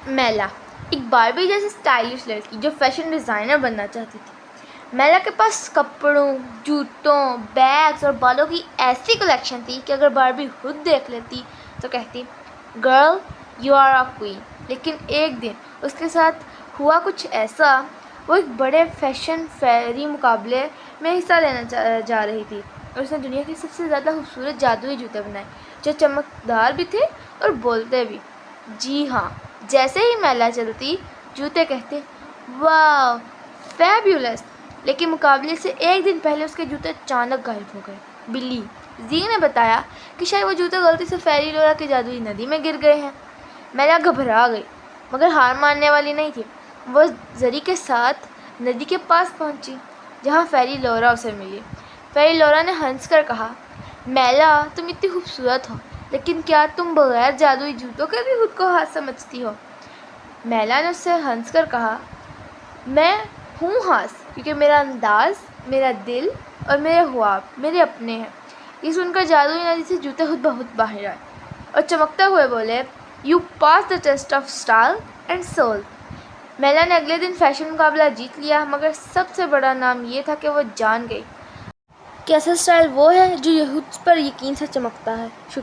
میلا ایک باربی جیسی اسٹائلش لڑکی جو فیشن ڈیزائنر بننا چاہتی تھی۔ میلا کے پاس کپڑوں، جوتوں، بیگز اور بالوں کی ایسی کلیکشن تھی کہ اگر باربی خود دیکھ لیتی تو کہتی girl you are a queen. لیکن ایک دن اس کے ساتھ ہوا کچھ ایسا، وہ ایک بڑے فیشن فیئر مقابلے میں حصہ لینا جا رہی تھی اور اس نے دنیا کے سب سے زیادہ خوبصورت جادوئی جوتے بنائے جو چمکدار بھی تھے اور بولتے بھی۔ جی ہاں، جیسے ہی میلا چلتی جوتے کہتے واو فیبیولس، لیکن مقابلے سے ایک دن پہلے اس کے جوتے اچانک غائب ہو گئے۔ بلی زی نے بتایا کہ شاید وہ جوتے غلطی سے فیری لورا کی جادوئی ندی میں گر گئے ہیں۔ میلا گھبرا گئی مگر ہار ماننے والی نہیں تھی۔ وہ زری کے ساتھ ندی کے پاس پہنچی جہاں فیری لورا اسے ملی۔ فیری لورا نے ہنس کر کہا میلا تم اتنی خوبصورت ہو، لیکن کیا تم بغیر جادوئی جوتوں کے بھی خود کو ہاتھ سمجھتی ہو؟ میلا نے اس سے ہنس کر کہا میں ہوں ہاس، کیونکہ میرا انداز، میرا دل اور میرے خواب میرے اپنے ہیں۔ یہ سن کر جادوئی ندی سے جوتے خود بخود باہر آئے اور چمکتے ہوئے بولے you pass the test of style and civil. میلا نے اگلے دن فیشن مقابلہ جیت لیا، مگر سب سے بڑا نام یہ تھا کہ وہ جان گئی کہ اصل اسٹائل وہ ہے جو خود پر یقین سے چمکتا ہے۔ شکریہ۔